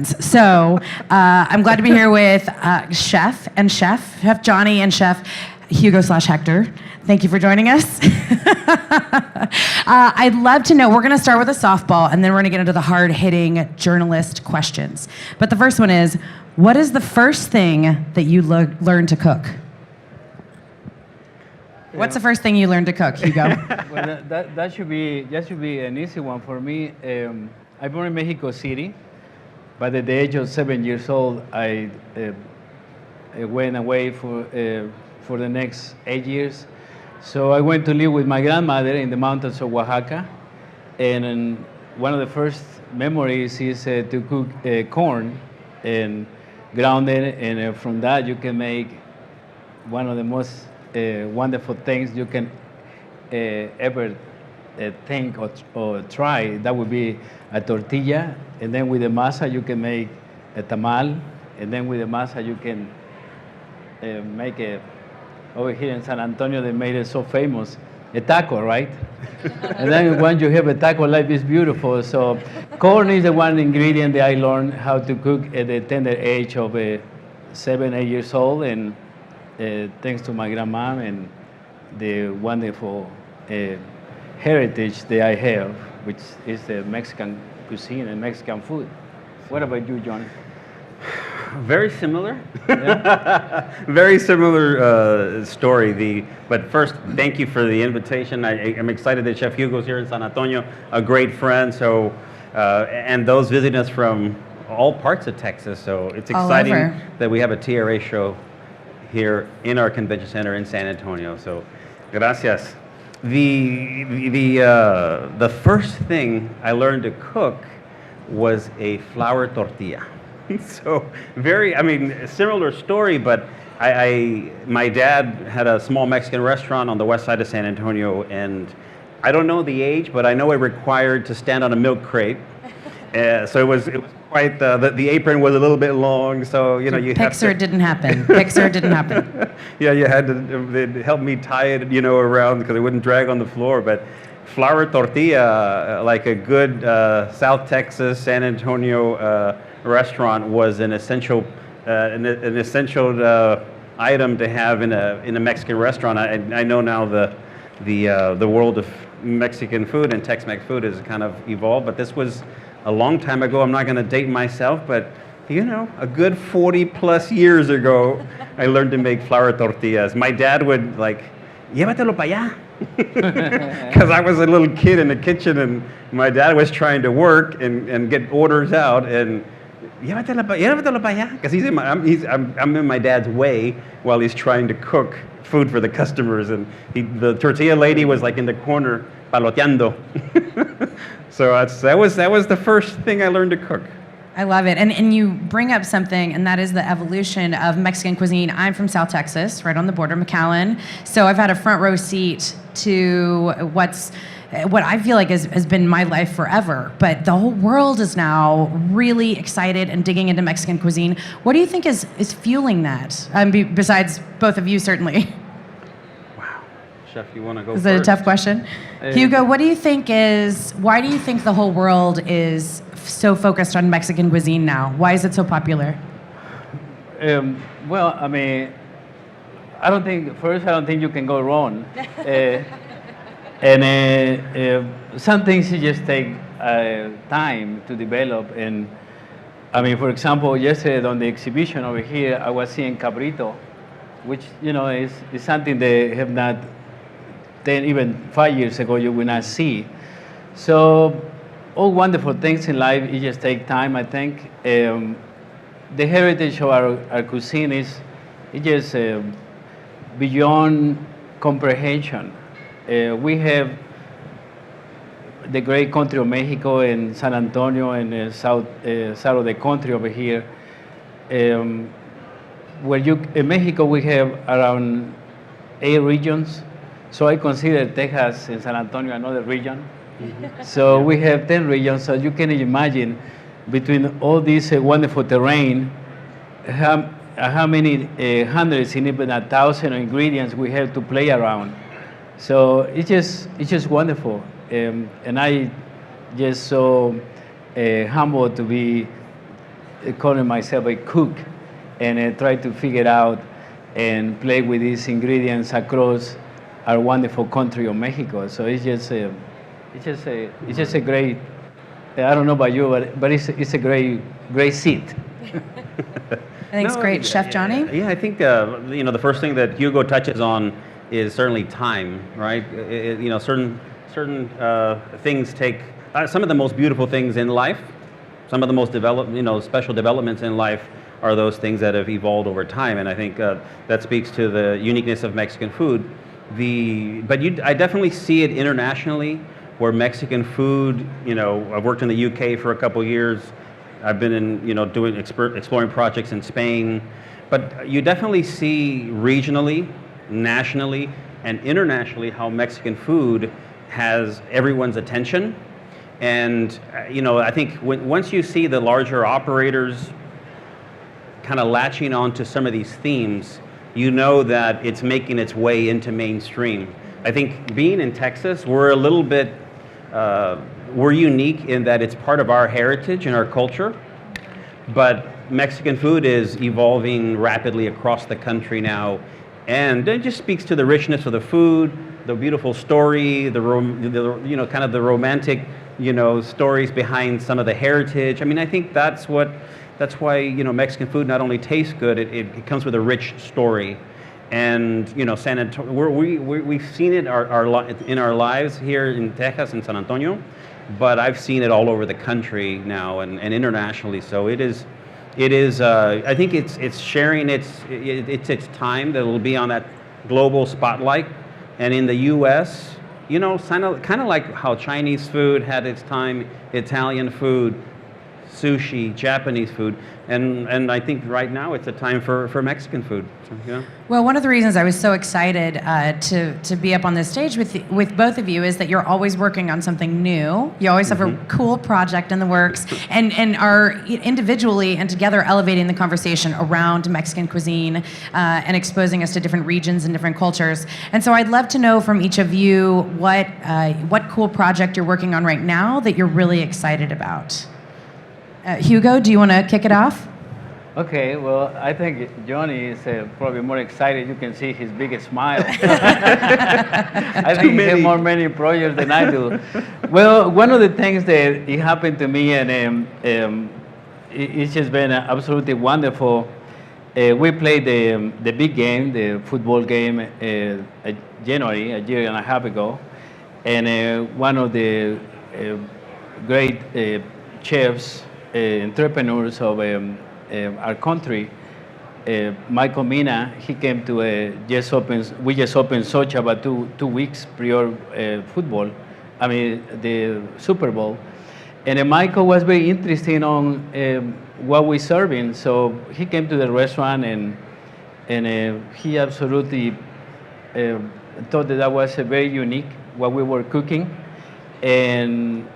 So I'm glad to be here with Chef Johnny and Chef Hugo / Hector. Thank you for joining us. I'd love to know, we're going to start with a softball, and then we're going to get into the hard-hitting journalist questions. But the first one is, what is the first thing that you learned to cook? What's the first thing you learned to cook, Hugo? Well, that should be an easy one for me. I born in Mexico City. But at the age of 7 years old, I went away for the next 8 years. So I went to live with my grandmother in the mountains of Oaxaca. And one of the first memories is to cook corn and ground it. And from that, you can make one of the most wonderful things you can ever think or try. That would be a tortilla, and then with the masa you can make a tamal, and then with the masa you can make a, over here in San Antonio they made it so famous, a taco, right? And then once you have a taco, life is beautiful. So corn is the one ingredient that I learned how to cook at the tender age of 7, 8 years old, and thanks to my grandma and the wonderful heritage that I have, which is the Mexican cuisine and Mexican food. What about you, John? Very similar. Yeah. Very similar story. But first, thank you for the invitation. I'm excited that Chef Hugo's here in San Antonio, a great friend. So, and those visiting us from all parts of Texas. So it's exciting that we have a TRA show here in our convention center in San Antonio. So, gracias. The first thing I learned to cook was a flour tortilla. So similar story, but my dad had a small Mexican restaurant on the west side of San Antonio, and I don't know the age, but I know it required to stand on a milk crate. So it was quite, the apron was a little bit long, so you have to... Didn't happen. Pixar didn't happen. Yeah, you had to, they'd help me tie it, around because it wouldn't drag on the floor, but flour tortilla, like a good South Texas, San Antonio restaurant, was an essential item to have in a Mexican restaurant. I know now the world of Mexican food and Tex-Mex food has kind of evolved, but this was a long time ago. I'm not going to date myself, but a good 40 plus years ago, I learned to make flour tortillas. My dad would llévatelo para allá. Because I was a little kid in the kitchen, and my dad was trying to work and get orders out, and llévatelo para allá, because I'm in my dad's way while he's trying to cook food for the customers, and the tortilla lady was in the corner paloteando. So that was the first thing I learned to cook. I love it. And you bring up something, and that is the evolution of Mexican cuisine. I'm from South Texas, right on the border, McAllen. So I've had a front row seat to what I feel like has been my life forever. But the whole world is now really excited and digging into Mexican cuisine. What do you think is fueling that? Besides both of you, certainly. Wow. Chef, you want to go first? Is that a tough question? Hugo, why do you think the whole world is so focused on Mexican cuisine now? Why is it so popular? Well, I don't think you can go wrong. Some things you just take time to develop. And for example, yesterday on the exhibition over here, I was seeing cabrito, which is something they have not, even 5 years ago you will not see. So all wonderful things in life, it just take time, I think. The heritage of our cuisine is just beyond comprehension. We have the great country of Mexico and San Antonio and south of the country over here. In Mexico we have around 8 regions. So I consider Texas and San Antonio another region. Mm-hmm. So we have 10 regions. So you can imagine between all this wonderful terrain, how many hundreds and even 1,000 ingredients we have to play around. So it's just wonderful, and I just so humbled to be calling myself a cook, and try to figure out and play with these ingredients across our wonderful country of Mexico. So it's just a great. I don't know about you, but it's a great seat. I think it's great. Chef Johnny? Yeah, I think the first thing that Hugo touches on is certainly time, right? Certain things take some of the most beautiful things in life. Some of the most special developments in life are those things that have evolved over time, and I think that speaks to the uniqueness of Mexican food. I definitely see it internationally, where Mexican food. I've worked in the UK for a couple years. I've been in, doing exploring projects in Spain, but you definitely see regionally, nationally, and internationally how Mexican food has everyone's attention. And I think once you see the larger operators kind of latching onto some of these themes, you know that it's making its way into mainstream. I think being in Texas, we're a little bit we're unique in that it's part of our heritage and our culture, but Mexican food is evolving rapidly across the country now, and it just speaks to the richness of the food, the beautiful story, kind of the romantic, stories behind some of the heritage. I mean, I think that's why Mexican food not only tastes good, it comes with a rich story. And San Antonio, we've seen it in our lives here in Texas and San Antonio, but I've seen it all over the country now and internationally. So it is. I think it's sharing its time that it'll be on that global spotlight. And in the U.S., kind of like how Chinese food had its time, Italian food, sushi, Japanese food, and I think right now it's a time for Mexican food. So, Well, one of the reasons I was so excited to be up on this stage with both of you is that you're always working on something new. You always have a cool project in the works, and are individually and together elevating the conversation around Mexican cuisine and exposing us to different regions and different cultures. And so I'd love to know from each of you what cool project you're working on right now that you're really excited about. Hugo, do you want to kick it off? Okay, well, I think Johnny is probably more excited. You can see his biggest smile. I think he has many projects than I do. Well, one of the things that it happened to me, and it's just been absolutely wonderful. We played the big game, the football game, January, a year and a half ago, and one of the great chefs, entrepreneurs of our country, Michael Mina, he came to we just opened Sochi about two weeks prior football, the Super Bowl. And Michael was very interested on what we're serving, so he came to the restaurant and he absolutely thought that was very unique, what we were cooking. And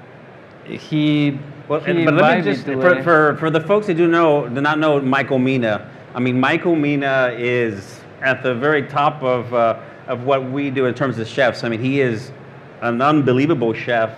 but let me just, for the folks who do not know Michael Mina, Michael Mina is at the very top of what we do in terms of chefs. He is an unbelievable chef.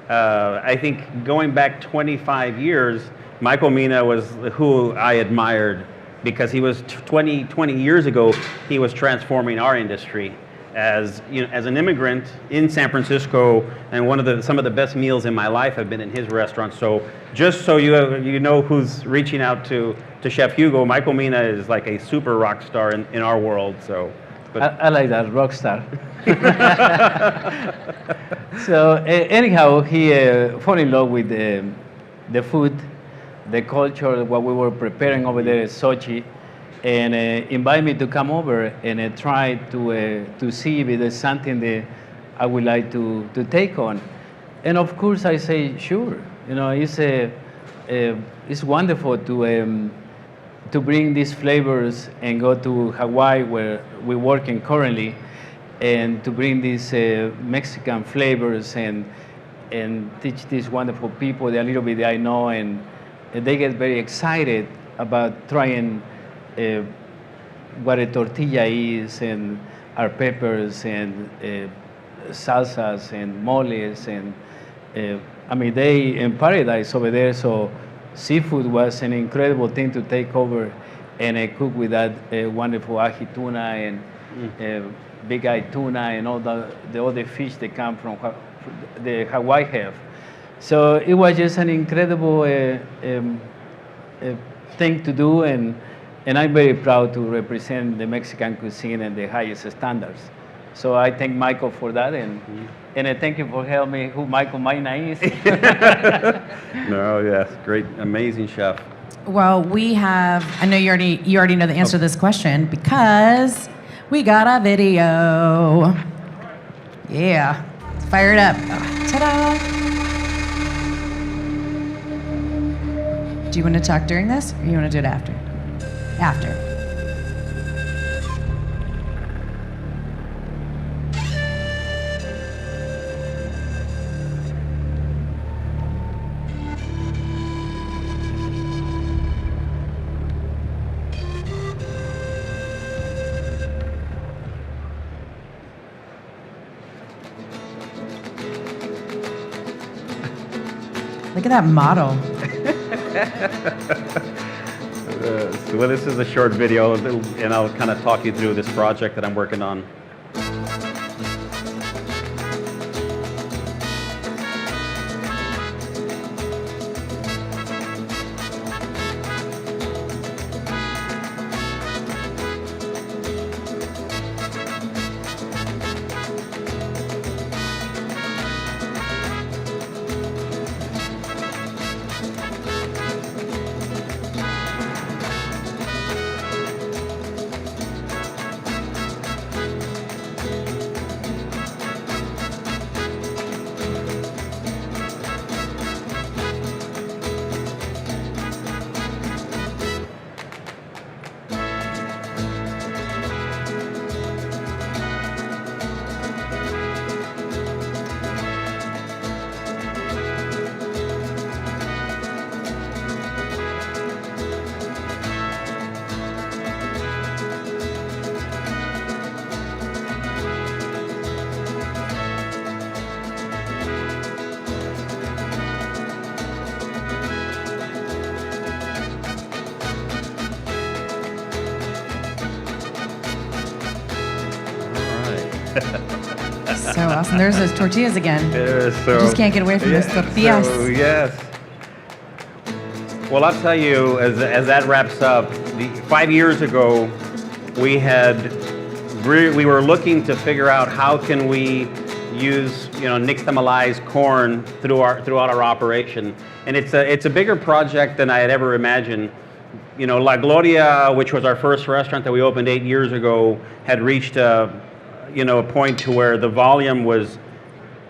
I think going back 25 years, Michael Mina was who I admired, because he was 20 years ago, he was transforming our industry. As an immigrant in San Francisco, and some of the best meals in my life have been in his restaurant. So just so you know who's reaching out to Chef Hugo, Michael Mina is like a super rock star in our world. So, I like that, rock star. So anyhow, he fell in love with the food, the culture, what we were preparing over there at Sochi, and invite me to come over and try to see if there's something that I would like to take on. And of course I say, sure. It's wonderful to bring these flavors and go to Hawaii, where we're working currently, and to bring these Mexican flavors and teach these wonderful people the little bit that I know, and they get very excited about trying what a tortilla is, and our peppers and salsas and moles, and they in paradise over there. So seafood was an incredible thing to take over and cook with that wonderful ahi tuna and big eye tuna and all the other fish that come from the Hawaii have. So it was just an incredible thing to do, and I'm very proud to represent the Mexican cuisine and the highest standards. So I thank Michael for that, and I thank you for helping me who Michael Maina is. No, yes, great, amazing chef. Well, we have, I know you already know the answer to this question because we got a video. Yeah, fire it up. Ta-da! Do you want to talk during this, or you want to do it after? After. Look at that model. Well, this is a short video, and I'll kind of talk you through this project that I'm working on. So awesome. There's those tortillas again. So, you just can't get away from those tortillas. So, yes. Well, I'll tell you, as that wraps up, 5 years ago, we were looking to figure out how can we use nixtamalized corn throughout our operation, and it's a bigger project than I had ever imagined. La Gloria, which was our first restaurant that we opened 8 years ago, had reached a point to where the volume was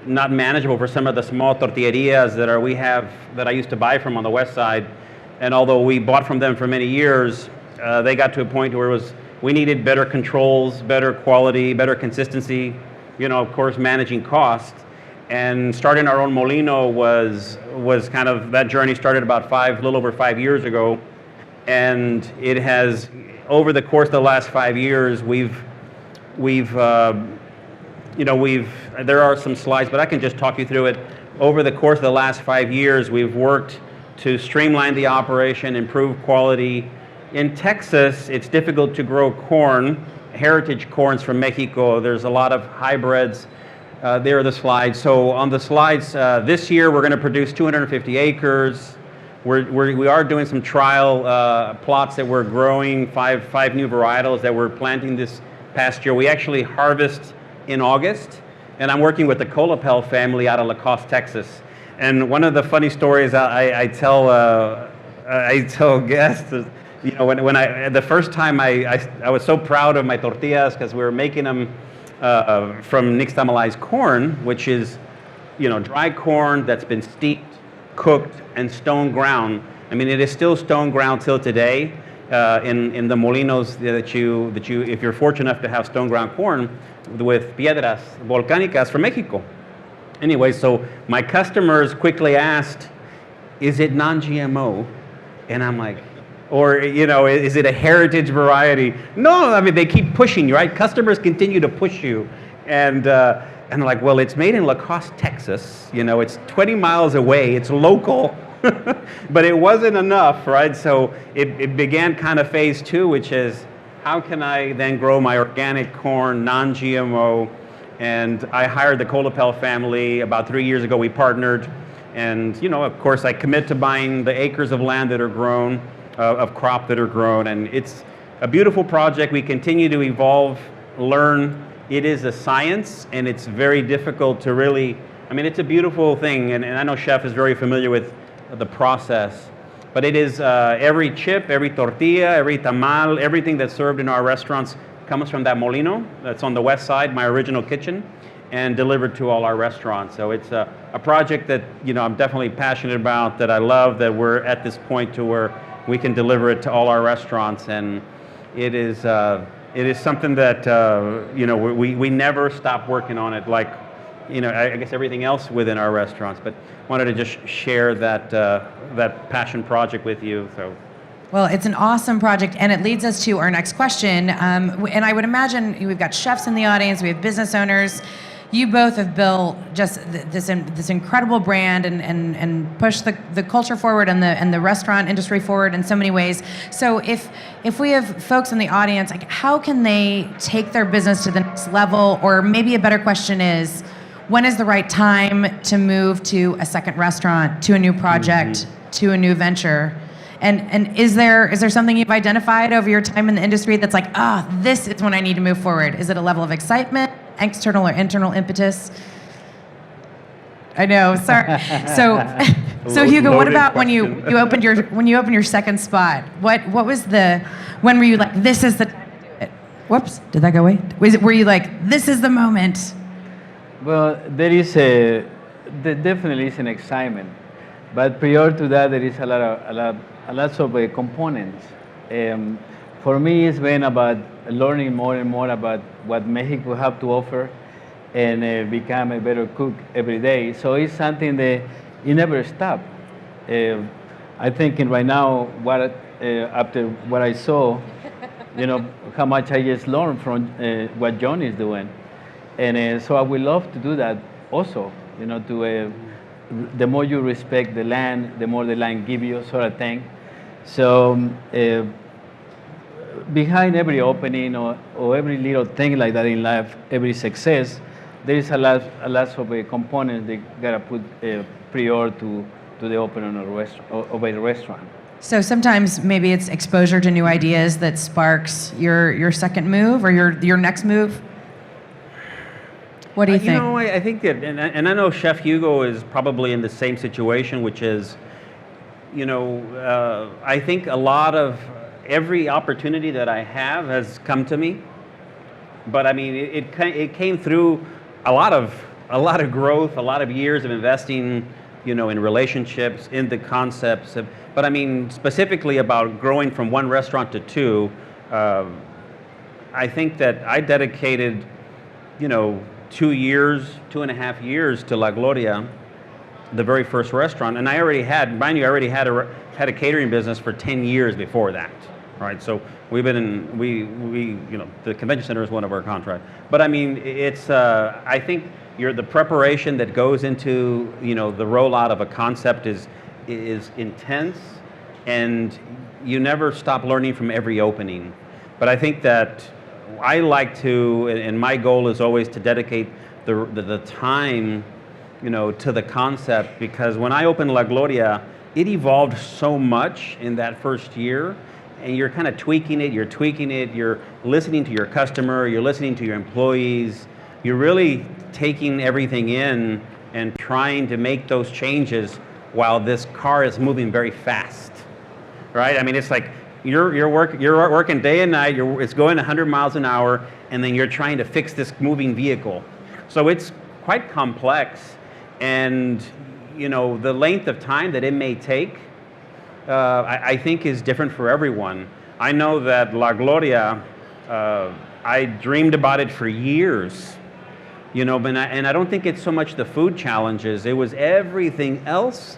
not manageable for some of the small tortillerias that I used to buy from on the west side. And although we bought from them for many years, they got to a point where we needed better controls, better quality, better consistency, of course, managing cost. And starting our own molino was kind of, that journey started about a little over 5 years ago. And it has, over the course of the last 5 years, there are some slides, but I can just talk you through it. Over the course of the last 5 years, we've worked to streamline the operation, improve quality. In Texas, it's difficult to grow corn, heritage corns from Mexico. There's a lot of hybrids. There are the slides. So on the slides, this year we're going to produce 250 acres. We are doing some trial plots that we're growing, five new varietals that we're planting this past year. We actually harvest in August, and I'm working with the Colapel family out of La Crosse, Texas. And one of the funny stories I tell guests is, when the first time I was so proud of my tortillas because we were making them from nixtamalized corn, which is dry corn that's been steeped, cooked, and stone ground. I mean, it is still stone ground till today. In the molinos that you, if you're fortunate enough to have stone ground corn with piedras volcánicas from Mexico. Anyway, so my customers quickly asked, is it non-GMO? And I'm like, or, is it a heritage variety? No, I mean, they keep pushing you, right? Customers continue to push you. And I'm like, well, it's made in La Crosse, Texas. It's 20 miles away. It's local. But it wasn't enough, right? So it began kind of phase 2, which is how can I then grow my organic corn, non-GMO? And I hired the Colapel family about 3 years ago. We partnered, and of course, I commit to buying the acres of land that are grown, of crop that are grown, and it's a beautiful project. We continue to evolve, learn. It is a science, and it's very difficult to really. I mean, it's a beautiful thing, and I know Chef is very familiar with the process. But it is every chip, every tortilla, every tamal, everything that's served in our restaurants comes from that molino that's on the west side, my original kitchen, and delivered to all our restaurants. So it's a project that I'm definitely passionate about, that I love, that we're at this point to where we can deliver it to all our restaurants, and it is something that we never stop working on it, like I guess everything else within our restaurants. But wanted to just share that passion project with you. So. Well, it's an awesome project, and it leads us to our next question. And I would imagine we've got chefs in the audience, we have business owners. You both have built just this incredible brand and pushed the culture forward and the restaurant industry forward in so many ways. So if we have folks in the audience, like, how can they take their business to the next level? Or maybe a better question is, when is the right time to move to a second restaurant, to a new project, to a new venture? And is there something you've identified over your time in the industry that's like, this is when I need to move forward? Is it a level of excitement, external or internal impetus? I know, sorry. So Hugo, what about when you opened your second spot? What was when were you like, this is the time to do it? Whoops, did that go away? Were you like, this is the moment? Well, there definitely is an excitement, but prior to that, there is a lot of components. For me, it's been about learning more and more about what Mexico have to offer, and become a better cook every day. So it's something that you never stop. I think right now, after what I saw, how much I just learned from what Johnny is doing. And so I would love to do that also, the more you respect the land, the more the land gives you, sort of thing. So behind every opening or every little thing like that in life, every success, there is a lot of components that gotta put prior to the opening of a restaurant. So sometimes maybe it's exposure to new ideas that sparks your second move or your next move. What do you think? I think that, and I know Chef Hugo is probably in the same situation, which is, I think a lot of every opportunity that I have has come to me, but I mean, it came through a lot of growth, a lot of years of investing, in relationships, in the concepts. But I mean, specifically about growing from one restaurant to two, I think that I dedicated, 2.5 years to La Gloria, the very first restaurant, and I already had a catering business for 10 years before that, right? So we've been the convention center is one of our contracts, but I mean, it's I think the preparation that goes into the rollout of a concept is intense, and you never stop learning from every opening. But I think that I like to, and my goal is always to dedicate the time, to the concept, because when I opened La Gloria, it evolved so much in that first year, and you're kind of tweaking it, you're listening to your customer, you're listening to your employees, you're really taking everything in and trying to make those changes while this car is moving very fast, right? I mean, it's like, you're working day and night. It's going 100 miles an hour, and then you're trying to fix this moving vehicle. So it's quite complex, and the length of time that it may take, I think, is different for everyone. I know that La Gloria, I dreamed about it for years, but I don't think it's so much the food challenges. It was everything else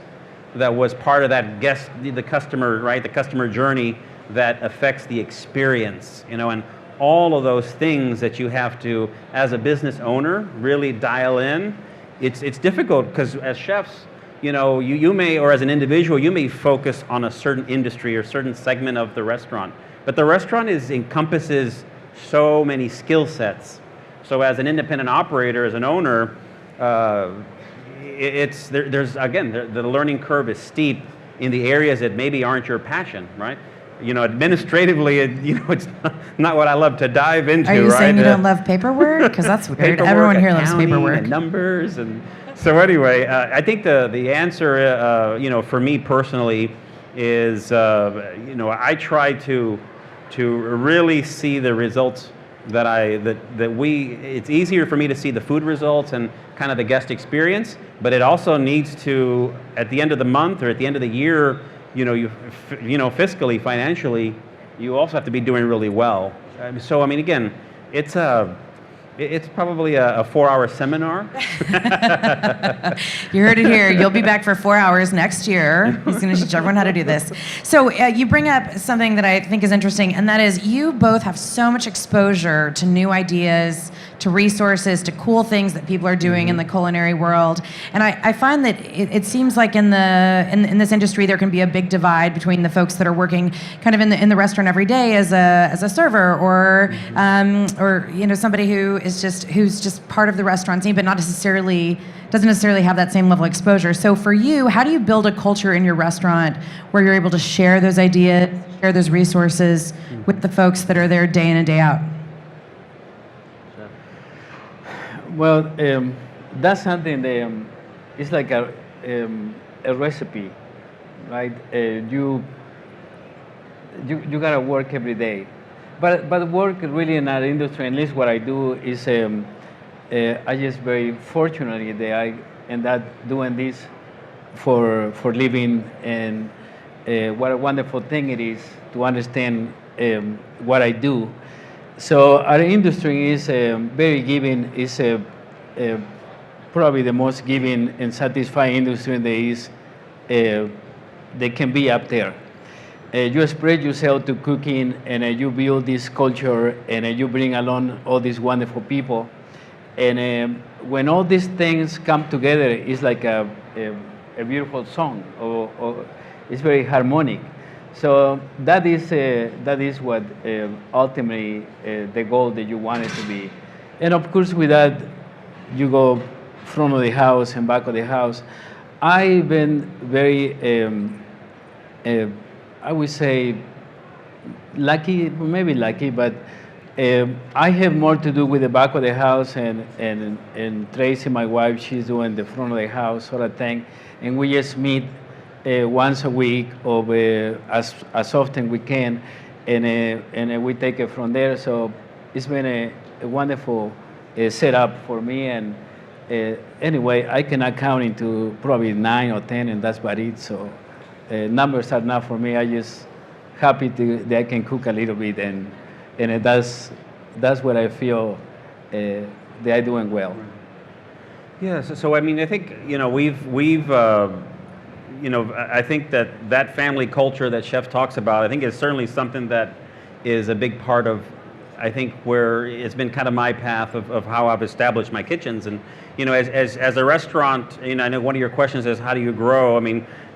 that was part of that the customer, right? The customer journey that affects the experience, and all of those things that you have to, as a business owner, really dial in. It's difficult because as chefs, you may, or as an individual, you may focus on a certain industry or certain segment of the restaurant, but the restaurant encompasses so many skill sets. So as an independent operator, as an owner, there's again, the learning curve is steep in the areas that maybe aren't your passion, right? Administratively, it's not what I love to dive into. Are you right? saying you don't love paperwork? Because that's weird. Paperwork, Everyone here loves accounting, paperwork. and numbers, and so anyway, I think the answer, for me personally, is I try to really see the results it's easier for me to see the food results and kind of the guest experience, but it also needs to, at the end of the month or at the end of the year, fiscally, financially, you also have to be doing really well. So, again, it's probably a 4-hour seminar. You heard it here. You'll be back for 4 hours next year. He's going to teach everyone how to do this. So you bring up something that I think is interesting, and that is you both have so much exposure to new ideas, to resources, to cool things that people are doing in the culinary world. And I find that it seems like in this industry there can be a big divide between the folks that are working kind of in the restaurant every day as a server or somebody who's just part of the restaurant scene, but doesn't necessarily have that same level of exposure. So for you, how do you build a culture in your restaurant where you're able to share those ideas, share those resources with the folks that are there day in and day out? Well, that's something that it's like a recipe, right? You gotta work every day, but work really in our industry, at least what I do is I just very fortunately that I end up doing this for living, and what a wonderful thing it is to understand what I do. So our industry is very giving. Is probably the most giving and satisfying industry there is. They can be up there. You spread yourself to cooking, and you build this culture, and you bring along all these wonderful people. And when all these things come together, it's like a beautiful song, or it's very harmonic. So that is what ultimately the goal that you want it to be. And of course, with that, you go front of the house and back of the house. I've been very, I would say, lucky, maybe lucky, but I have more to do with the back of the house, and Tracy, my wife, she's doing the front of the house sort of thing, and we just meet once a week or as often we can, and we take it from there. So it's been a wonderful setup for me, and anyway, I cannot count into probably 9 or 10, and that's about it. So numbers are not for me. I just happy that I can cook a little bit, and that's what I feel that I'm doing well. Yeah. So I think we've I think that family culture that Chef talks about, I think is certainly something that is a big part of, I think, where it's been kind of my path of how I've established my kitchens. And as a restaurant, I know one of your questions is how do you grow?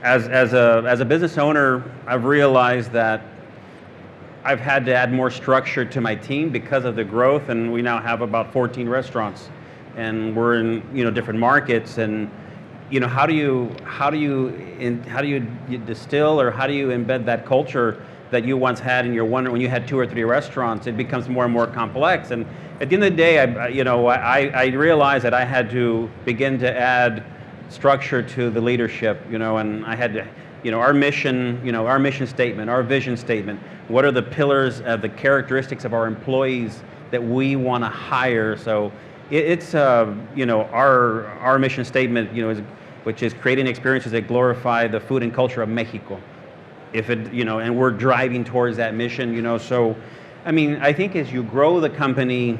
As a business owner, I've realized that I've had to add more structure to my team because of the growth, and we now have about 14 restaurants, and we're in different markets. And how do you distill, or how do you embed that culture that you once had in your when you had 2 or 3 restaurants? It becomes more and more complex. And at the end of the day, I realized that I had to begin to add structure to the leadership, and I had to, our mission, our mission statement, our vision statement. What are the pillars of the characteristics of our employees that we want to hire? So it's our mission statement, which is creating experiences that glorify the food and culture of Mexico. And we're driving towards that mission, So, I think as you grow the company,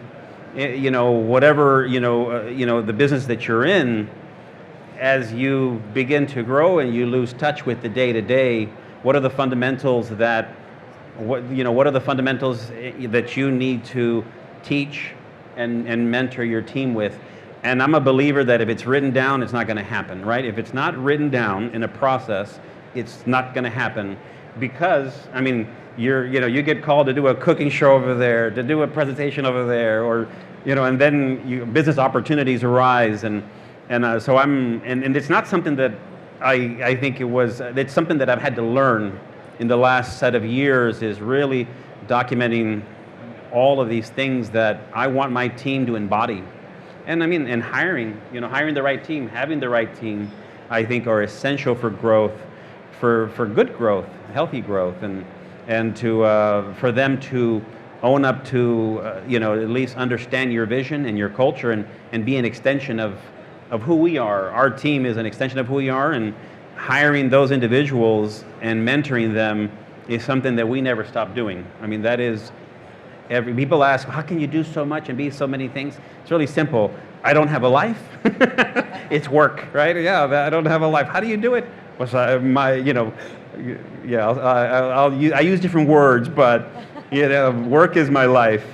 whatever the business that you're in, as you begin to grow and you lose touch with the day-to-day, what are the fundamentals that you need to teach and mentor your team with? And I'm a believer that if it's written down, it's not going to happen, right? If it's not written down in a process, it's not going to happen, because I mean, you get called to do a cooking show over there, to do a presentation over there, or and then business opportunities arise, and so and it's not something that I think it's something that I've had to learn in the last set of years, is really documenting all of these things that I want my team to embody. And I mean, and hiring the right team, having the right team, I think are essential for growth, for good growth, healthy growth, and to for them to own up to at least understand your vision and your culture, and be an extension of who we are. Our team is an extension of who we are, and hiring those individuals and mentoring them is something that we never stop doing. I mean, that is, people ask, how can you do so much and be so many things? It's really simple. I don't have a life. It's work, right? Yeah, I don't have a life. How do you do it? Well, I use different words, but work is my life.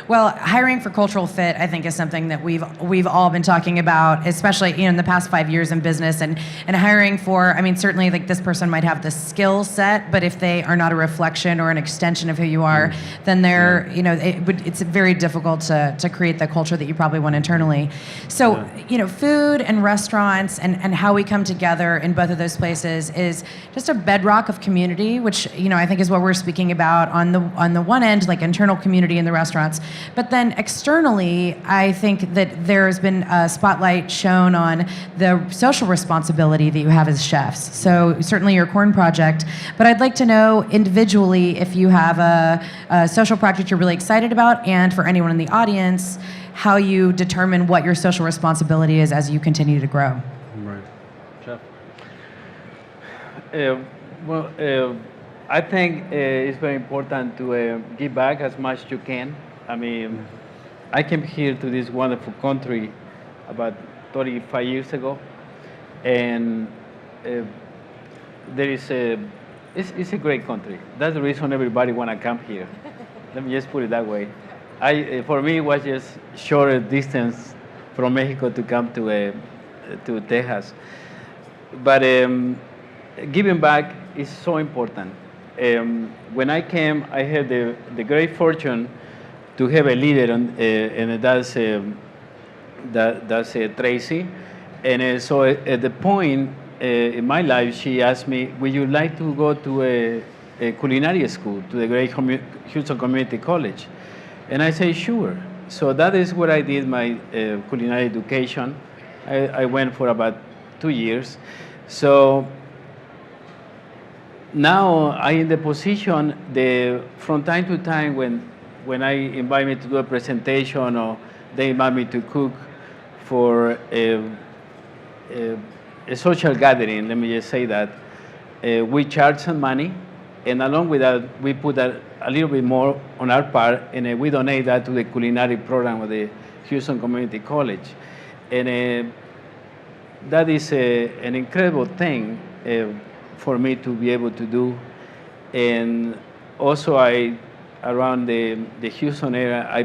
Well, hiring for cultural fit, I think, is something that we've all been talking about, especially in the past 5 years in business, and hiring for. I mean, certainly, like, this person might have the skill set, but if they are not a reflection or an extension of who you are, then they're it's very difficult to create the culture that you probably want internally. So food and restaurants and how we come together in both of those places is just a bedrock of community, which I think is what we're speaking about on the one end, like internal community in the restaurants. But then externally, I think that there's been a spotlight shown on the social responsibility that you have as chefs. So certainly your corn project, but I'd like to know individually if you have a social project you're really excited about, and for anyone in the audience, how you determine what your social responsibility is as you continue to grow. Right. Chef? I think it's very important to give back as much as you can. I mean, I came here to this wonderful country about 35 years ago, and it's a great country. That's the reason everybody want to come here. Let me just put it that way. For me, it was just shorter distance from Mexico to come to Texas. But giving back is so important. When I came, I had the great fortune to have a leader, and that's Tracy. And so at the point in my life, she asked me, would you like to go to a culinary school, to the great Houston Community College? And I say, sure. So that is where I did my culinary education. I went for about 2 years. So now I'm in the position from time to time when I invite me to do a presentation, or they invite me to cook for a social gathering, let me just say that, we charge some money, and along with that, we put a little bit more on our part, and we donate that to the culinary program of the Houston Community College. And that is an incredible thing for me to be able to do. And also, around the Houston area, I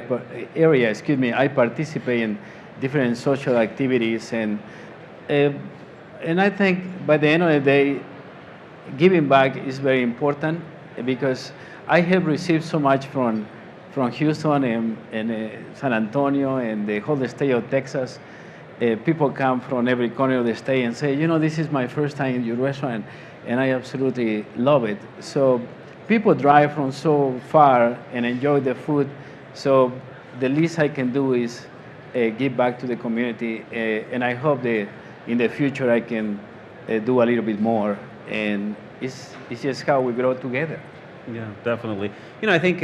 participate in different social activities, and I think by the end of the day, giving back is very important, because I have received so much from Houston and San Antonio and the whole state of Texas. People come from every corner of the state and say, this is my first time in your restaurant, and I absolutely love it. So people drive from so far and enjoy the food. So the least I can do is give back to the community, and I hope that in the future I can do a little bit more. And it's just how we grow together. Yeah, definitely. I think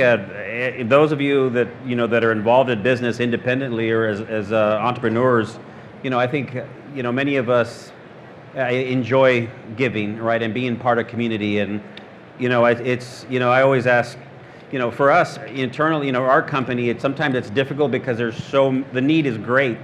those of you that that are involved in business independently or as entrepreneurs, I think many of us enjoy giving, right, and being part of community. And I always ask, for us internally, our company, sometimes it's difficult because the need is great.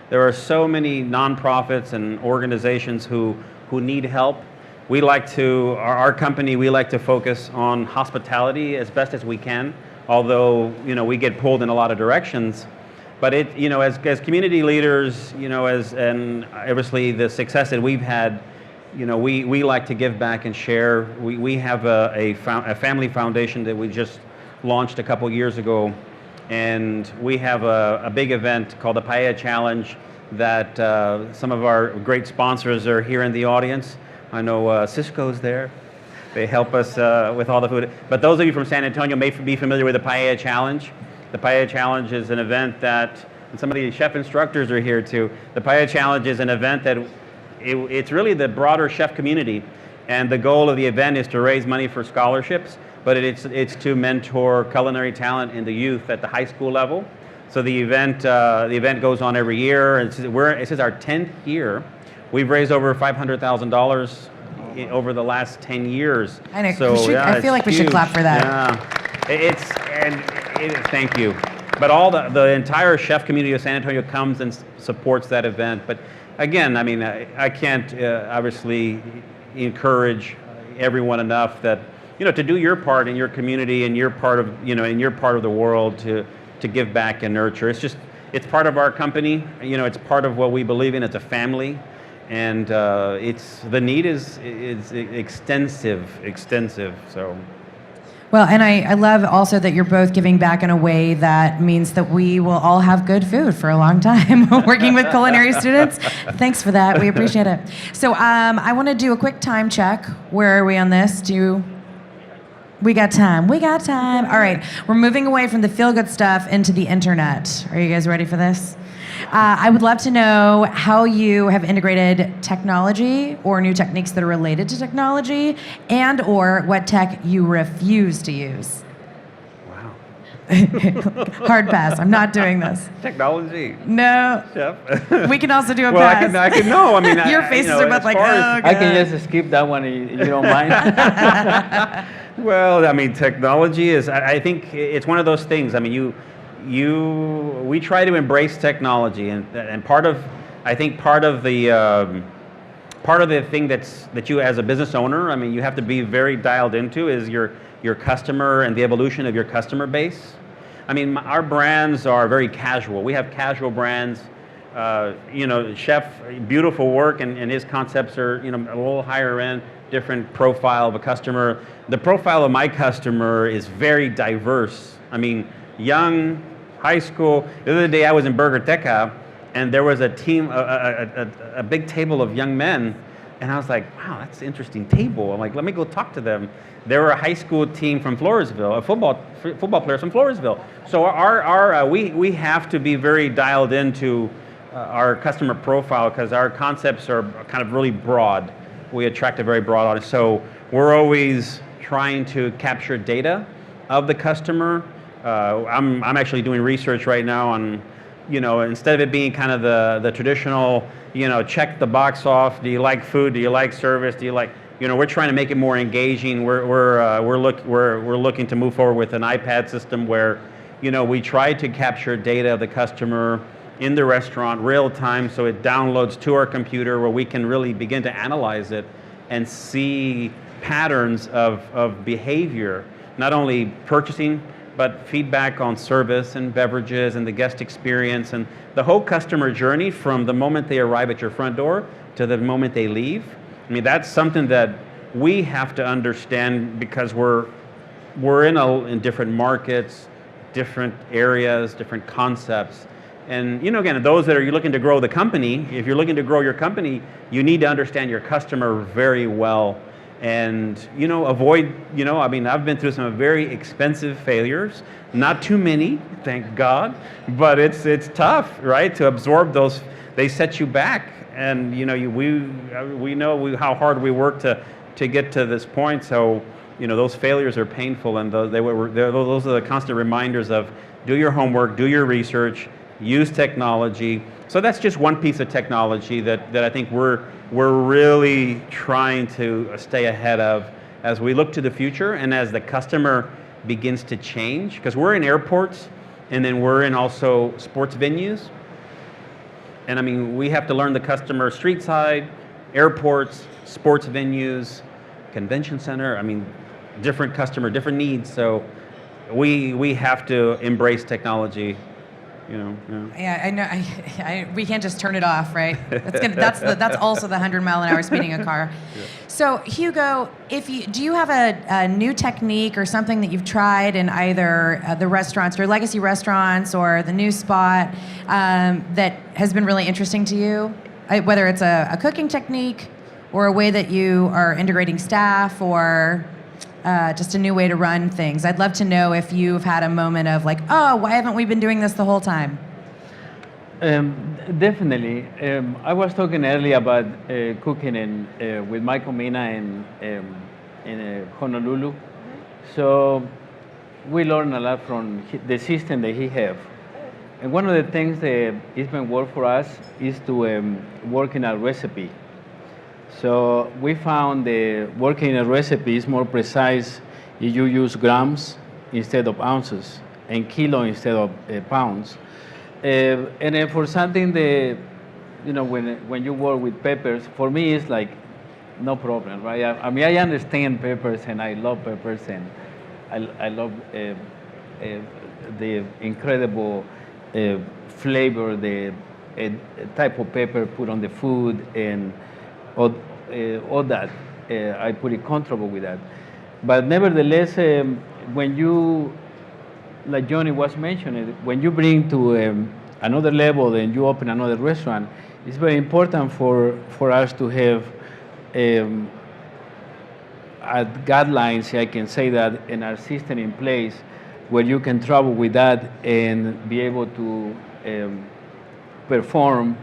There are so many nonprofits and organizations who need help. We like to, our company, we like to focus on hospitality as best as we can, although we get pulled in a lot of directions. But it, as community leaders, and obviously the success that we've had, we like to give back and share. We have a family foundation that we just launched a couple years ago, and we have a big event called the Paella Challenge that some of our great sponsors are here in the audience. I know Cisco's there. They help us with all the food. But those of you from San Antonio may be familiar with the Paella Challenge. The Paella Challenge is an event that, and some of the chef instructors are here too. The Paella Challenge is an event that it's really the broader chef community. And the goal of the event is to raise money for scholarships, but it's to mentor culinary talent in the youth at the high school level. So the event goes on every year. This is our 10th year. We've raised over $500,000 over the last 10 years. I know. So, I feel like we should clap for that. Yeah, thank you. But all the entire chef community of San Antonio comes and supports that event. But again, I mean, I can't obviously encourage everyone enough that to do your part in your community and your part of in your part of the world to give back and nurture. It's part of our company. It's part of what we believe in. It's a family. And the need is extensive. So, well, and I love also that you're both giving back in a way that means that we will all have good food for a long time. Working with culinary students, thanks for that. We appreciate it. So, I want to do a quick time check. Where are we on this? We got time. We got time. All right, we're moving away from the feel-good stuff into the internet. Are you guys ready for this? I would love to know how you have integrated technology or new techniques that are related to technology, and or what tech you refuse to use. Wow. Hard pass. I'm not doing this. Technology. No. Chef. We can also do a well, pass. I can no. I mean, your faces are both like, oh, God. I can just skip that one if you don't mind. Well, I mean, technology is. I think it's one of those things. I mean, we try to embrace technology, and part of the thing that you as a business owner, I mean, you have to be very dialed into is your customer and the evolution of your customer base. I mean, our brands are very casual. We have casual brands. Chef, beautiful work, and his concepts are a little higher end, different profile of a customer. The profile of my customer is very diverse. I mean, young, high school. The other day I was in Burgerteca, and there was a team, a big table of young men, and I was like, wow, that's an interesting table. I'm like, let me go talk to them. They were a high school team from Floresville, a football players from Floresville. So we have to be very dialed into our customer profile because our concepts are kind of really broad. We attract a very broad audience. So we're always trying to capture data of the customer. I'm actually doing research right now on, instead of it being kind of the traditional, check the box off. Do you like food? Do you like service? Do you like, we're trying to make it more engaging. We're looking to move forward with an iPad system where, we try to capture data of the customer in the restaurant real time, so it downloads to our computer where we can really begin to analyze it and see patterns of behavior, not only purchasing, but feedback on service and beverages and the guest experience and the whole customer journey from the moment they arrive at your front door to the moment they leave. I mean, that's something that we have to understand because we're in different markets, different areas, different concepts. And again, those that are looking to grow the company, if you're looking to grow your company, you need to understand your customer very well. And avoid, I mean, I've been through some very expensive failures, not too many, thank God, but it's tough, right, to absorb those. They set you back, and we know how hard we work to get to this point. So those failures are painful, and those are the constant reminders of do your homework, do your research, use technology. So that's just one piece of technology that I think we're really trying to stay ahead of as we look to the future and as the customer begins to change. Because we're in airports, and then we're in also sports venues. And I mean, we have to learn the customer street side, airports, sports venues, convention center. I mean, different customer, different needs. So we have to embrace technology you know. Yeah, I know. We can't just turn it off, right? That's also the 100-mile-an-hour speeding a car. Yeah. So Hugo, do you have a new technique or something that you've tried in either the restaurants, your legacy restaurants, or the new spot that has been really interesting to you? Whether it's a cooking technique or a way that you are integrating staff or just a new way to run things. I'd love to know if you've had a moment of like, oh, why haven't we been doing this the whole time? Definitely. I was talking earlier about cooking with Michael Mina in Honolulu. So we learned a lot from the system that he has. And one of the things that has been work for us is to work in a recipe. So we found that working in a recipe is more precise if you use grams instead of ounces and kilo instead of pounds. And then for something that, you know, when you work with peppers, for me it's like no problem, right? I mean, I understand peppers and I love peppers and I love the incredible flavor, the type of pepper put on the food and all that. I pretty comfortable with that. But nevertheless, when you, like Johnny was mentioning, when you bring to another level and you open another restaurant, it's very important for us to have guidelines, I can say that, and our system in place where you can travel with that and be able to perform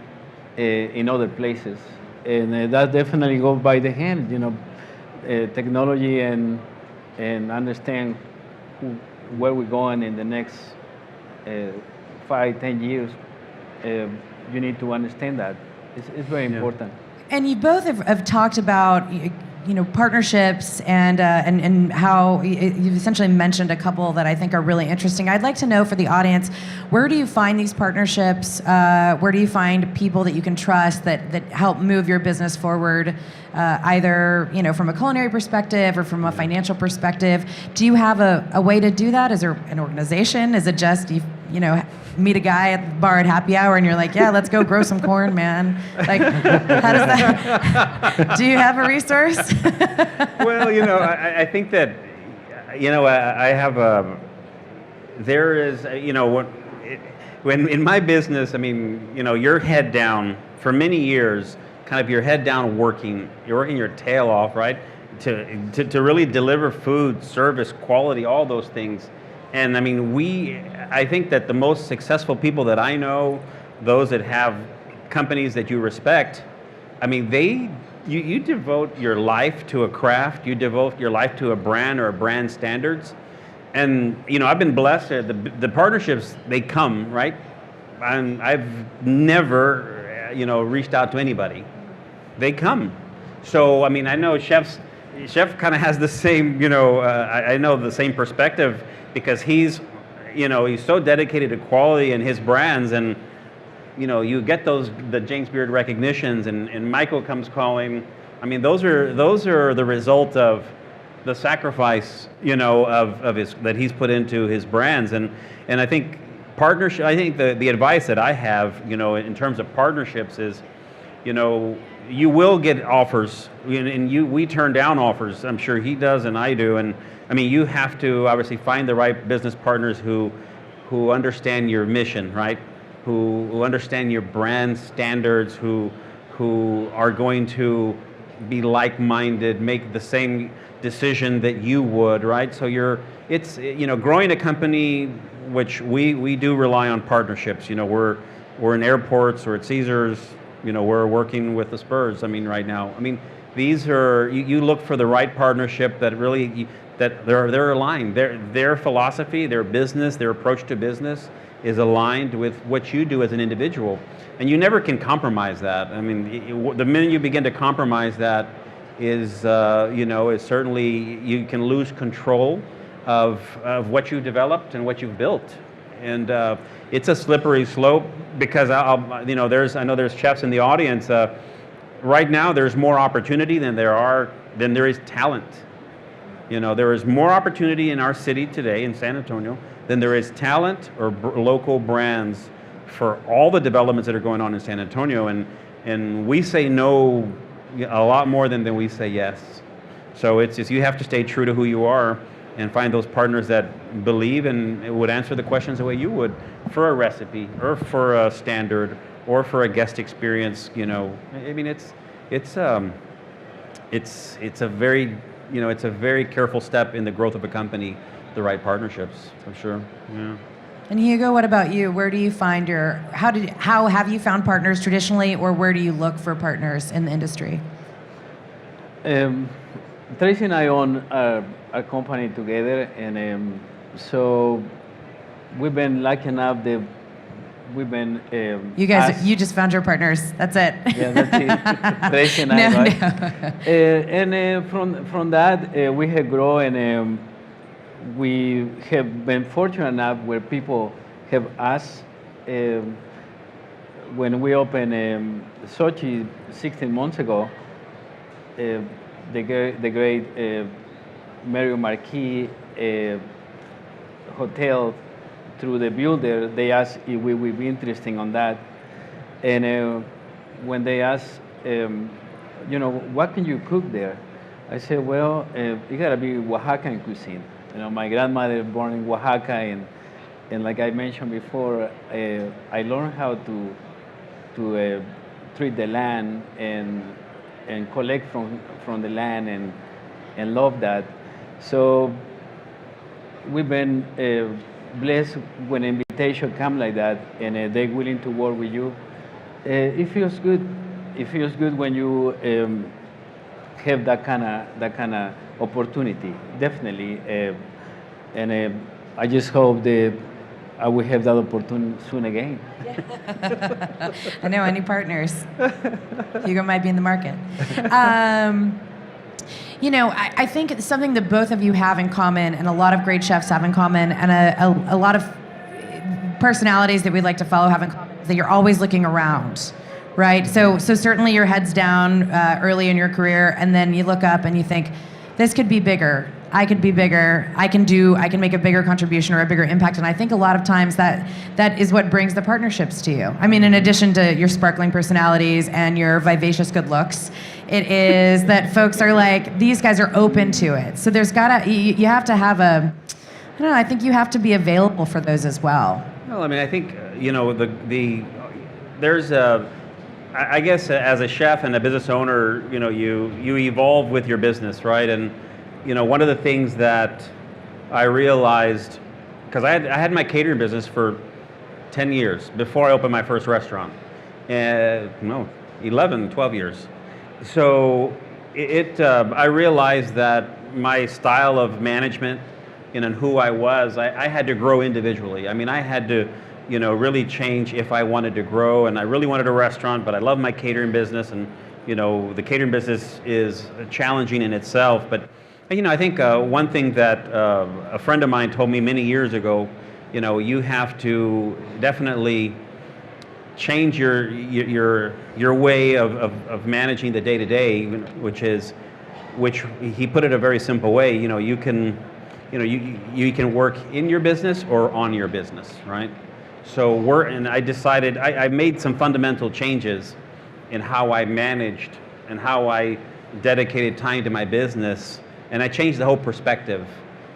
in other places. And that definitely goes by the hand, you know, technology and understand where we're going in the next 5-10 years. You need to understand that. It's very important. And you both have talked about, you know, partnerships and how you've essentially mentioned a couple that I think are really interesting. I'd like to know for the audience, where do you find these partnerships? Where do you find people that you can trust that help move your business forward, either, you know, from a culinary perspective or from a financial perspective? Do you have a way to do that? Is there an organization? Is it just you know, meet a guy at the bar at happy hour and you're like, yeah, let's go grow some corn, man? Like, how does that, do you have a resource? Well, you know, I think that, you know, I have there is, you know, when in my business, I mean, you know, you're head down for many years, kind of your head down working, you're working your tail off, right? To really deliver food, service, quality, all those things. And I mean, I think that the most successful people that I know, those that have companies that you respect, I mean, you devote your life to a craft, you devote your life to a brand or a brand standards. And, you know, I've been blessed, the partnerships, they come, right? And I've never, you know, reached out to anybody. They come. So, I mean, I know Chef kind of has the same, you know, I know the same perspective, because he's, you know, he's so dedicated to quality and his brands, and, you know, you get the James Beard recognitions, and Michael comes calling. I mean, those are the result of the sacrifice, you know, of his, that he's put into his brands, and I think partnership. I think the advice that I have, you know, in terms of partnerships is, you know, you will get offers, and we turn down offers. I'm sure he does, and I do, and I mean, you have to obviously find the right business partners who understand your mission, right? Who understand your brand standards, who are going to be like-minded, make the same decision that you would, right? So it's, you know, growing a company, which we do rely on partnerships. You know, we're in airports or at Caesars. You know, we're working with the Spurs. I mean, right now. I mean, these are, you look for the right partnership that really, that they're aligned. Their philosophy, their business, their approach to business is aligned with what you do as an individual. And you never can compromise that. I mean, the minute you begin to compromise that is, you know, is certainly, you can lose control of what you developed and what you've built. And it's a slippery slope, because you know, I know there's chefs in the audience. Right now, there's more opportunity than there is talent. You know, there is more opportunity in our city today, in San Antonio, than there is talent or local brands for all the developments that are going on in San Antonio, and we say no a lot more than we say yes. So it's just, you have to stay true to who you are and find those partners that believe and would answer the questions the way you would for a recipe or for a standard or for a guest experience. You know, I mean, it's a very, you know, it's a very careful step in the growth of a company, the right partnerships, for sure. Yeah. And Hugo, what about you? Where do you find how have you found partners traditionally, or where do you look for partners in the industry? Tracy and I own our company together, and so we've been lucky enough that we've been. You guys, you just found your partners. That's it. Yeah, that's it. Tracy and I, right? And from that, we have grown, and we have been fortunate enough where people have asked. When we opened Sochi 16 months ago, the great Marriott Marquis hotel, through the builder, they asked if we would be interested on that. And when they asked, you know, what can you cook there? I said, well, it gotta be Oaxacan cuisine. You know, my grandmother born in Oaxaca, and like I mentioned before, I learned how to treat the land and collect from the land and love that. So we've been blessed when invitation come like that, and they're willing to work with you. It feels good. It feels good when you have that kind of opportunity. Definitely, and I just hope that I will have that opportunity soon again. I know, any partners. Hugo might be in the market. You know, I think it's something that both of you have in common, and a lot of great chefs have in common, and a lot of personalities that we'd like to follow have in common, is that you're always looking around, right? So certainly your head's down early in your career, and then you look up and you think, this could be bigger. I could be bigger. I can make a bigger contribution or a bigger impact. And I think a lot of times that is what brings the partnerships to you. I mean, in addition to your sparkling personalities and your vivacious good looks, it is that folks are like, these guys are open to it. So you have to have I don't know, I think you have to be available for those as well. Well, I mean, I think, you know, there's I guess as a chef and a business owner, you know, you evolve with your business, right? And you know, one of the things that I realized, because I had my catering business for 10 years before I opened my first restaurant. 11, 12 years. So I realized that my style of management and who I was, I had to grow individually. I mean, I had to, you know, really change if I wanted to grow, and I really wanted a restaurant, but I love my catering business, and you know, the catering business is challenging in itself. But you know, I think one thing that a friend of mine told me many years ago, you know, you have to definitely change your way of managing the day-to-day, which he put it a very simple way. You know, you can work in your business or on your business, right? So and I decided I made some fundamental changes in how I managed and how I dedicated time to my business. And I changed the whole perspective.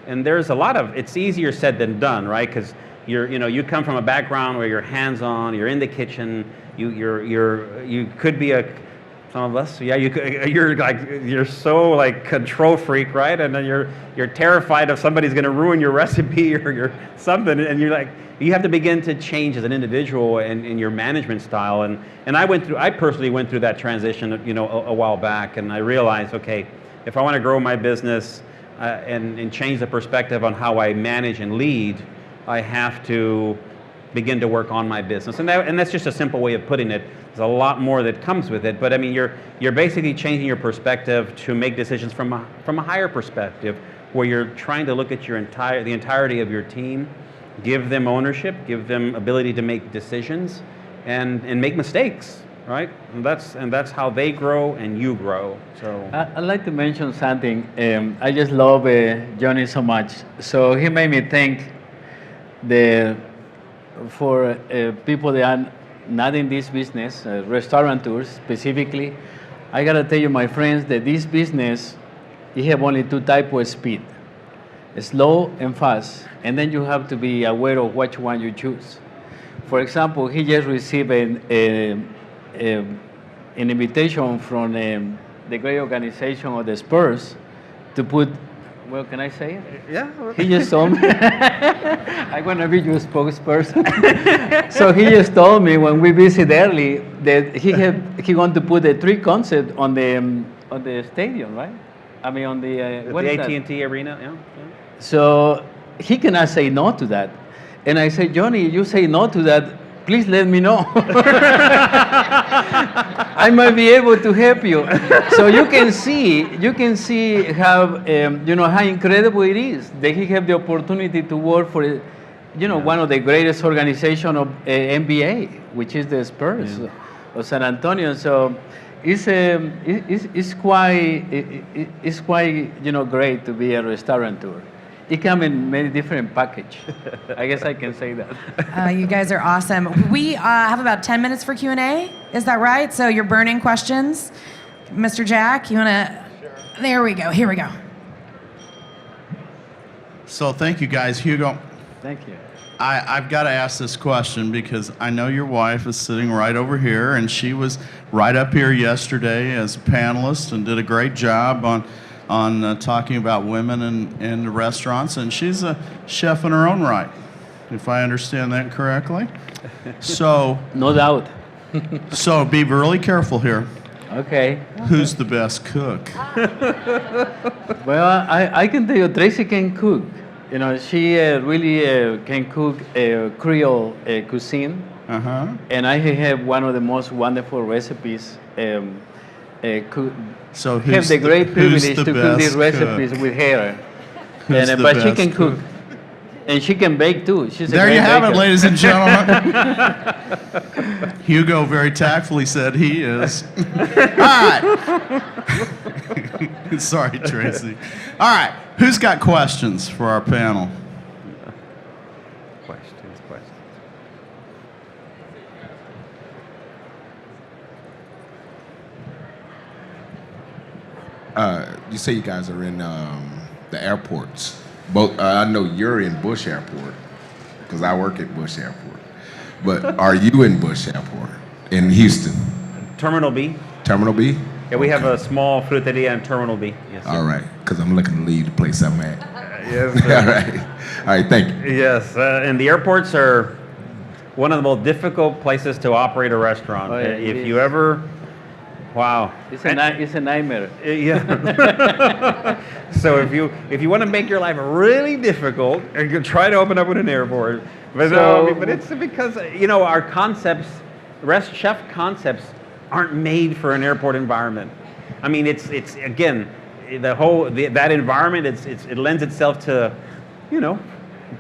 And there's it's easier said than done, right? Because you come from a background where you're hands-on, you're in the kitchen, you could be some of us, yeah, you're so like control freak, right? And then you're terrified if somebody's gonna ruin your recipe or something, and you have to begin to change as an individual and your management style. And I personally went through that transition, you know, a while back, and I realized, okay, if I want to grow my business and change the perspective on how I manage and lead, I have to begin to work on my business. And that's just a simple way of putting it. There's a lot more that comes with it. But I mean, you're basically changing your perspective to make decisions from a higher perspective, where you're trying to look at the entirety of your team, give them ownership, give them ability to make decisions, and make mistakes. Right, and that's how they grow and you grow. So I'd like to mention something. I just love Johnny so much. So he made me think for people that are not in this business, restaurateurs specifically, I gotta tell you, my friends, that this business, you have only two types of speed, slow and fast, and then you have to be aware of which one you choose. For example, he just received an invitation from the great organization of the Spurs to put, well, can I say it? Yeah. He just told me, I'm going to be your spokesperson. So he just told me when we visit early that he want to put the three concept on the stadium, right? I mean, on the what is that? AT&T Arena, yeah. So he cannot say no to that. And I said, Johnny, you say no to that, please let me know. I might be able to help you. So you can see how how incredible it is that he have the opportunity to work for one of the greatest organizations of NBA, which is the Spurs of San Antonio. So it's quite great to be a restaurateur. It comes in many different package. I guess I can say that. You guys are awesome. We have about 10 minutes for Q&A. Is that right? So you're burning questions. Mr. Jack, you want to? Sure. There we go. Here we go. So thank you, guys. Hugo, Thank you. I've got to ask this question because I know your wife is sitting right over here, and she was right up here yesterday as a panelist and did a great job on talking about women in restaurants, and she's a chef in her own right, if I understand that correctly. So, No doubt. so be really careful here. Okay. Who's the best cook? Well, I can tell you, Tracy can cook. She really can cook Creole cuisine. Uh-huh. And I have one of the most wonderful recipes. So Have the great privilege to cook these best recipes cook? with her. Who's the But she best can cook. And she can bake too. She's a There great you have baker. it, ladies and gentlemen. Hugo very tactfully said he is. All right. Sorry, Tracy. All right. Who's got questions for our panel? Questions. You say you guys are in the airports. Both. I know you're in Bush Airport because I work at Bush Airport. But are you in Bush Airport in Houston? Terminal B. Terminal B? Yeah, we have a small fruteria in Terminal B. Yes. All right, because I'm looking to leave the place I'm at. Yes. All right, thank you. Yes, and the airports are one of the most difficult places to operate a restaurant. Oh, yeah, it if is. you ever, wow. It's a nightmare. Yeah. So if you want to make your life really difficult, you try to open up in an airport. But but it's because our concepts, chef concepts, aren't made for an airport environment. I mean, it's again, that environment. It lends itself to,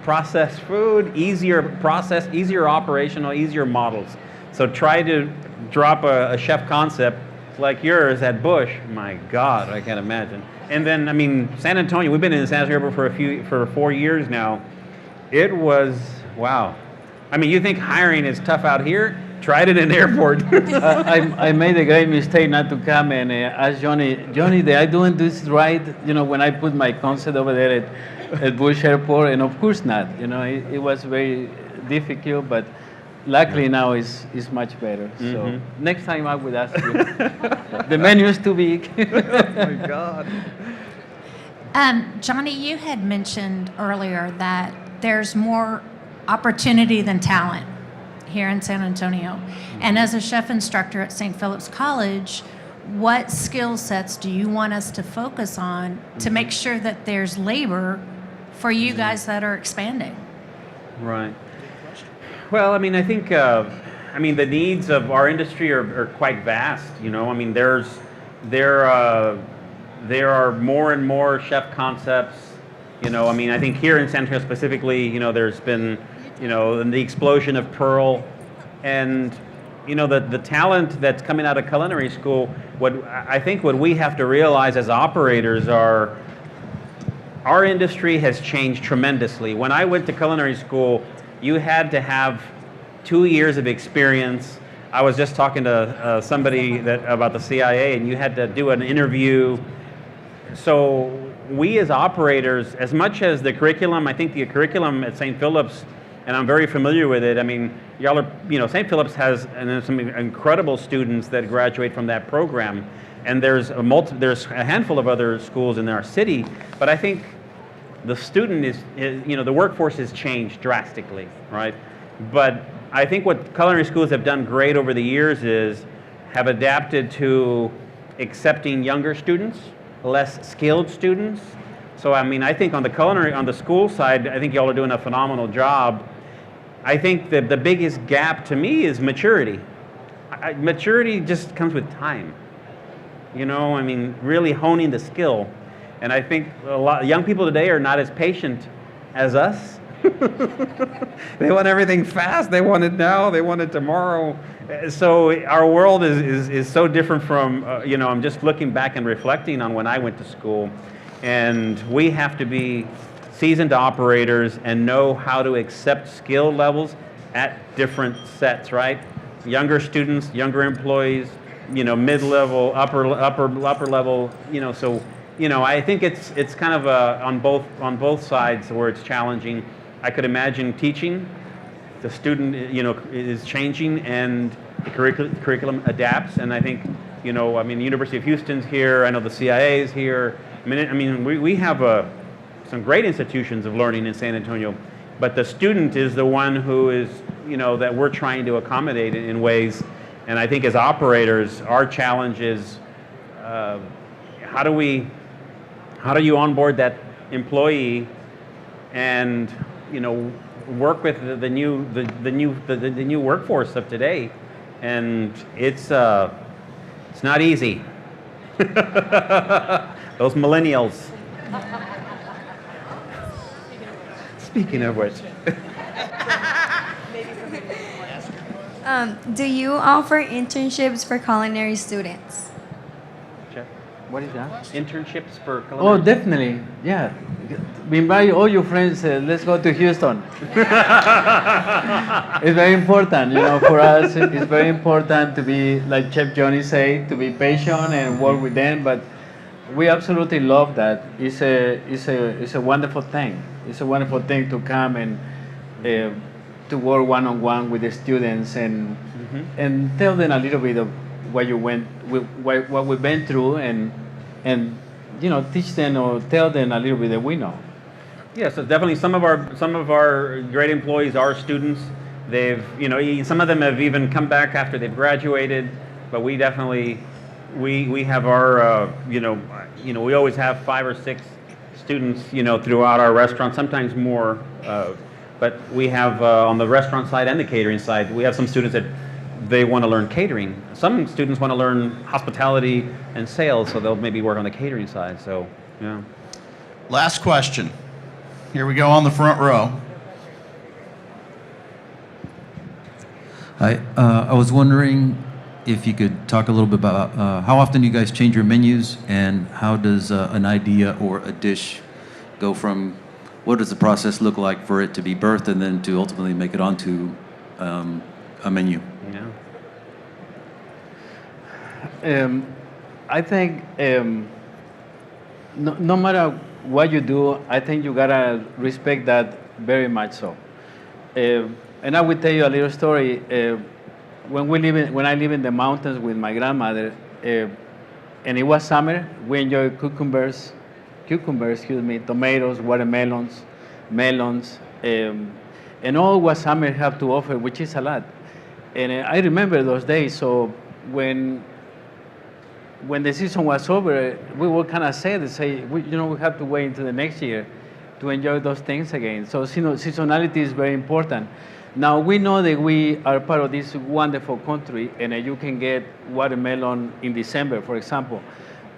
processed food, easier process, easier operational, easier models. So try to drop a chef concept like yours at Bush. My God, I can't imagine. And then, I mean, San Antonio. We've been in San Antonio for 4 years now. It was wow. I mean, you think hiring is tough out here? Tried it in the airport. I made a great mistake not to come and ask Johnny, are I doing this right? When I put my concept over there at Bush Airport, and of course not. It was very difficult, but luckily now it's much better. Mm-hmm. So next time I would ask you. The menu is too big. Oh my God. Johnny, you had mentioned earlier that there's more opportunity than talent here in San Antonio. And as a chef instructor at St. Philip's College, what skill sets do you want us to focus on to make sure that there's labor for you guys that are expanding? Right. Well, I mean, I think, the needs of our industry are quite vast. I mean, there are more and more chef concepts. I mean, I think here in San Antonio specifically, there's been, the explosion of Pearl, and the talent that's coming out of culinary school. What we have to realize as operators are, our industry has changed tremendously. When I went to culinary school, you had to have 2 years of experience. I was just talking to somebody about the CIA, and you had to do an interview. So we as operators, as much as the curriculum, I think the curriculum at St. Philip's, and I'm very familiar with it. I mean, y'all are, St. Philip's has some incredible students that graduate from that program, and there's a handful of other schools in our city. But I think the student is the workforce has changed drastically, right? But I think what culinary schools have done great over the years is have adapted to accepting younger students, less skilled students. So I mean, I think on the school side, I think y'all are doing a phenomenal job. I think the biggest gap to me is maturity. Maturity just comes with time. I mean, really honing the skill. And I think a lot of young people today are not as patient as us. They want everything fast. They want it now. They want it tomorrow. So our world is so different from, I'm just looking back and reflecting on when I went to school. And we have to be seasoned operators and know how to accept skill levels at different sets, right? Younger students, younger employees, mid-level, upper level, so, I think it's kind of on both sides where it's challenging. I could imagine teaching, the student, is changing and the curriculum adapts, and I think, the University of Houston's here, I know the CIA is here. We have some great institutions of learning in San Antonio, but the student is the one who is, that we're trying to accommodate in ways. And I think as operators, our challenge is how do you onboard that employee and work with the new workforce of today, and it's not easy. Those millennials. Speaking of which. Do you offer internships for culinary students? Chef, what is that? Internships for culinary? Oh, definitely. Yeah. Invite all your friends. Let's go to Houston. It's very important, for us. It's very important to be, like Chef Johnny said, to be patient and work with them. But we absolutely love that. It's a wonderful thing. It's a wonderful thing to come and to work one-on-one with the students and tell them a little bit of what what we've been through, and teach them or tell them a little bit that we know. Yeah, so definitely some of our great employees are students. They've some of them have even come back after they've graduated, but we definitely we have our we always have 5 or 6 students throughout our restaurant, sometimes more. But we have on the restaurant side and the catering side, we have some students that they want to learn catering. Some students want to learn hospitality and sales, so they'll maybe work on the catering side. So, yeah. Last question. Here we go on the front row. Hi, I was wondering if you could talk a little bit about how often you guys change your menus, and how does an idea or a dish go from, what does the process look like for it to be birthed and then to ultimately make it onto a menu? Yeah. I think no matter what you do, I think you gotta respect that very much so. And I will tell you a little story. When I live in the mountains with my grandmother, and it was summer, we enjoyed cucumbers, tomatoes, watermelons, melons, and all what summer have to offer, which is a lot. And I remember those days. So when the season was over, we were kind of sad to say, we have to wait until the next year to enjoy those things again. So seasonality is very important. Now we know that we are part of this wonderful country, and you can get watermelon in December, for example.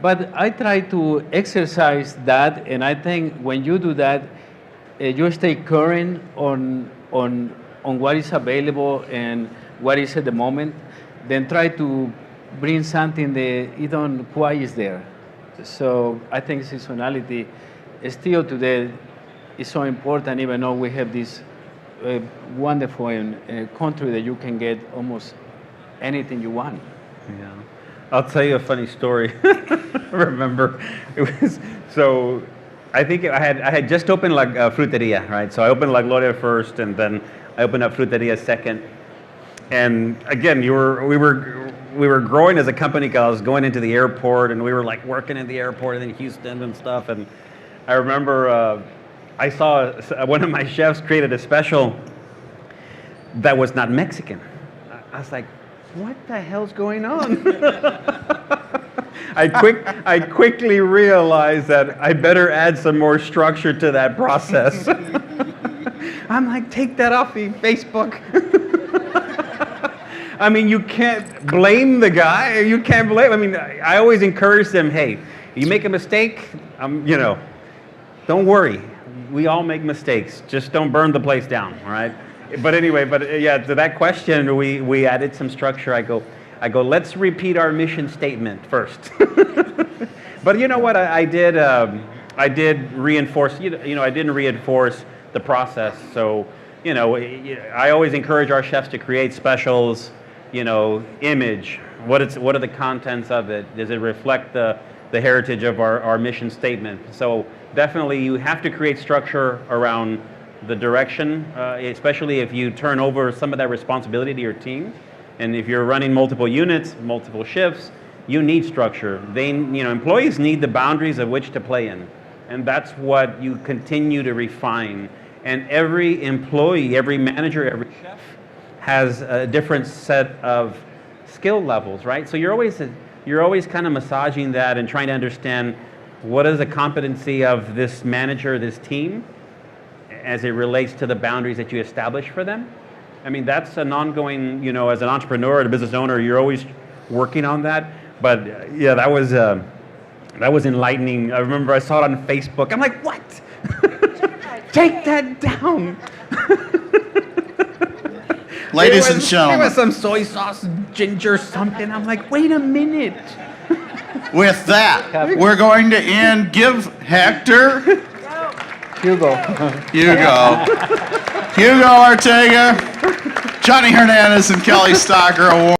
But I try to exercise that, and I think when you do that, you stay current on what is available and what is at the moment. Then try to bring something that you don't quite is there. So I think seasonality still today is so important, even though we have this wonderful in a country that you can get almost anything you want. Yeah. I'll tell you a funny story. I remember it was, so I think I had just opened like a fruteria, right? So I opened La Gloria first, and then I opened up fruteria second. And again, we were growing as a company because I was going into the airport, and we were like working in the airport in Houston and stuff. And I remember I saw one of my chefs created a special that was not Mexican. I was like, what the hell's going on? I quickly realized that I better add some more structure to that process. I'm like, take that off the Facebook. I mean, you can't blame the guy. You can't blame. I mean, I always encourage them, hey, you make a mistake, don't worry. We all make mistakes. Just don't burn the place down, all right? But anyway, yeah, to that question, we added some structure. I go, let's repeat our mission statement first. But you know what? I did reinforce. I didn't reinforce the process. So, I always encourage our chefs to create specials. Image. What are the contents of it? Does it reflect the heritage of our mission statement? So definitely, you have to create structure around the direction, especially if you turn over some of that responsibility to your team. And if you're running multiple units, multiple shifts, you need structure. Employees need the boundaries of which to play in. And that's what you continue to refine. And every employee, every manager, every chef has a different set of skill levels, right? So you're always kind of massaging that and trying to understand what is the competency of this manager, this team, as it relates to the boundaries that you establish for them. I mean, that's an ongoing, as an entrepreneur and a business owner, you're always working on that. But yeah, that was enlightening. I remember I saw it on Facebook. I'm like, what? Take that down. Ladies and gentlemen. There was some soy sauce, ginger, something. I'm like, wait a minute. With that, we're going to end. Give Hector. Hugo. Hugo Ortega, Johnny Hernandez, and Kelly Stocker Award.